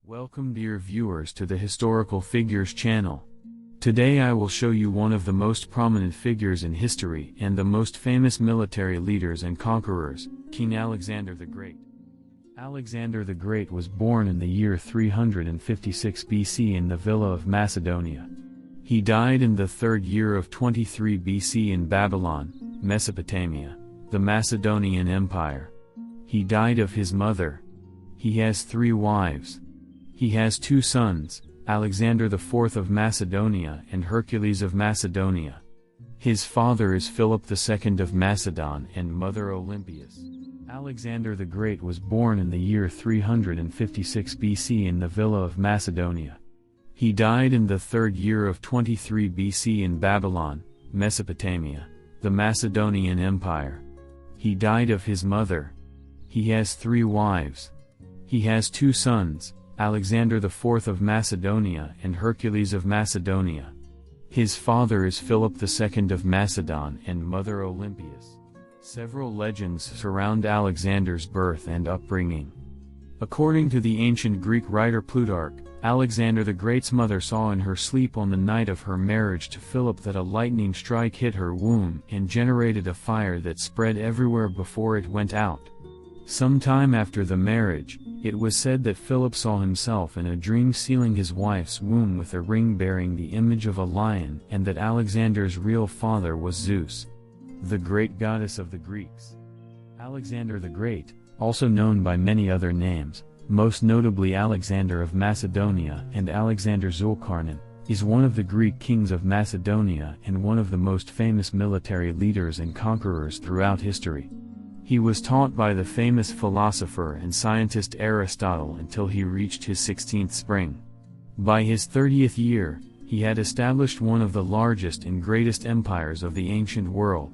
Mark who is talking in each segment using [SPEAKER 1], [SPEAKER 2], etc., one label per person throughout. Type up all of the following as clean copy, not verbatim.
[SPEAKER 1] Welcome dear viewers to the Historical Figures channel. Today I will show you one of the most prominent figures in history and the most famous military leaders and conquerors, King Alexander the Great. Alexander the Great was born in the year 356 BC in the Villa of Macedonia. He died in the third year of 23 BC in Babylon, Mesopotamia, the Macedonian Empire. He died of his mother. He has 3 wives. He has 2 sons, Alexander IV of Macedonia and Hercules of Macedonia. His father is Philip II of Macedon and mother Olympias. Alexander the Great was born in the year 356 BC in the Villa of Macedonia. He died in the third year of 23 BC in Babylon, Mesopotamia, the Macedonian Empire. He died of his mother. He has 3 wives. He has 2 sons, Alexander IV of Macedonia and Hercules of Macedonia. His father is Philip II of Macedon and mother Olympias. Several legends surround Alexander's birth and upbringing. According to the ancient Greek writer Plutarch, Alexander the Great's mother saw in her sleep on the night of her marriage to Philip that a lightning strike hit her womb and generated a fire that spread everywhere before it went out. Some time after the marriage, it was said that Philip saw himself in a dream sealing his wife's womb with a ring bearing the image of a lion and that Alexander's real father was Zeus, the great goddess of the Greeks. Alexander the Great, also known by many other names, most notably Alexander of Macedonia and Alexander Zulkarnain, is one of the Greek kings of Macedonia and one of the most famous military leaders and conquerors throughout history. He was taught by the famous philosopher and scientist Aristotle until he reached his 16th spring. By his 30th year, he had established one of the largest and greatest empires of the ancient world.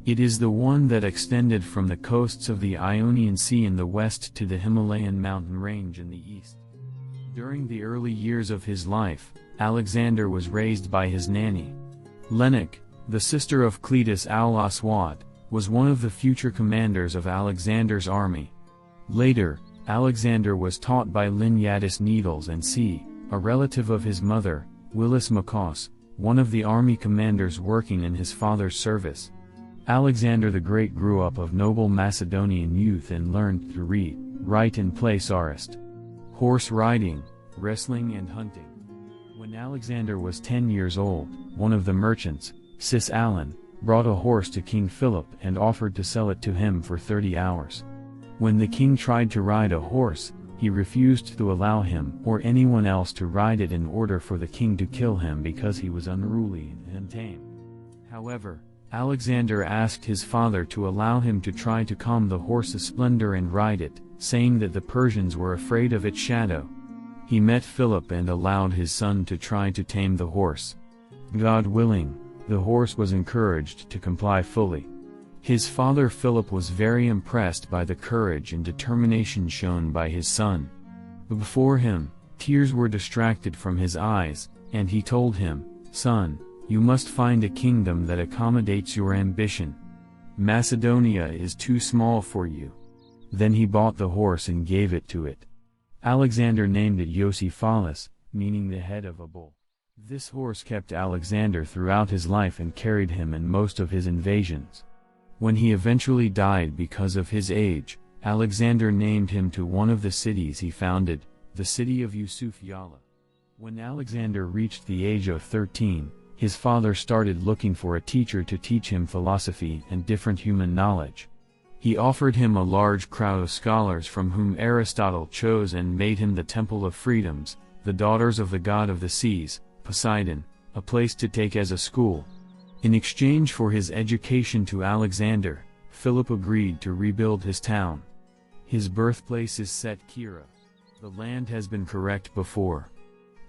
[SPEAKER 1] It is the one that extended from the coasts of the Ionian Sea in the west to the Himalayan mountain range in the east. During the early years of his life, Alexander was raised by his nanny. Lenek, the sister of Cletus al-Aswad, was one of the future commanders of Alexander's army. Later, Alexander was taught by Liniatus Needles and C., a relative of his mother, Willis Makos, one of the army commanders working in his father's service. Alexander the Great grew up of noble Macedonian youth and learned to read, write and play tsarist, horse riding, wrestling and hunting. When Alexander was 10 years old, one of the merchants, Cis Allen, brought a horse to King Philip and offered to sell it to him for 30 hours. When the king tried to ride a horse, he refused to allow him or anyone else to ride it in order for the king to kill him because he was unruly and untamed. However, Alexander asked his father to allow him to try to calm the horse's splendor and ride it, saying that the Persians were afraid of its shadow. He met Philip and allowed his son to try to tame the horse. God willing, the horse was encouraged to comply fully. His father Philip was very impressed by the courage and determination shown by his son. Before him, tears were distracted from his eyes, and he told him, "Son, you must find a kingdom that accommodates your ambition. Macedonia is too small for you." Then he bought the horse and gave it to it. Alexander named it Iosiphalos, meaning the head of a bull. This horse kept Alexander throughout his life and carried him in most of his invasions. When he eventually died because of his age, Alexander named him to one of the cities he founded, the city of Yusuf-Yala. When Alexander reached the age of 13, his father started looking for a teacher to teach him philosophy and different human knowledge. He offered him a large crowd of scholars from whom Aristotle chose and made him the Temple of Freedoms, the daughters of the god of the seas, Poseidon, a place to take as a school. In exchange for his education to Alexander, Philip agreed to rebuild his town. His birthplace is Set Kira. The land has been correct before.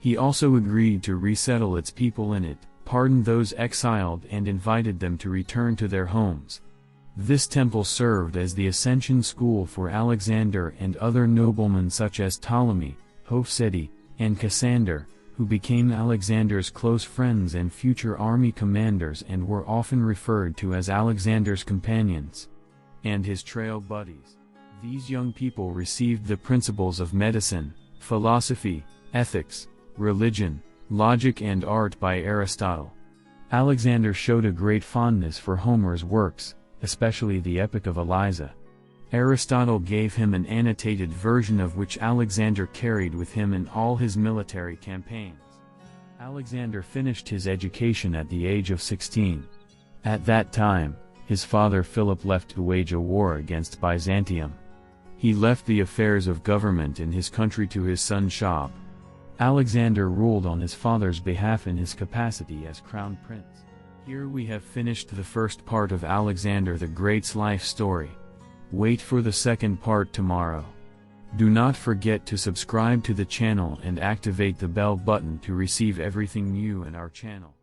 [SPEAKER 1] He also agreed to resettle its people in it, pardoned those exiled and invited them to return to their homes. This temple served as the ascension school for Alexander and other noblemen such as Ptolemy, Hofseti, and Cassander, who became Alexander's close friends and future army commanders and were often referred to as Alexander's companions and his trail buddies. These young people received the principles of medicine, Philosophy, Ethics, Religion, Logic and Art by Aristotle. Alexander showed a great fondness for Homer's works, especially the Epic of Eliza. Aristotle gave him an annotated version of which Alexander carried with him in all his military campaigns. Alexander finished his education at the age of 16. At that time, his father Philip left to wage a war against Byzantium. He left the affairs of government in his country to his son Shop. Alexander ruled on his father's behalf in his capacity as crown prince. Here we have finished the first part of Alexander the Great's life story. Wait for the second part tomorrow. Do not forget to subscribe to the channel and activate the bell button to receive everything new in our channel.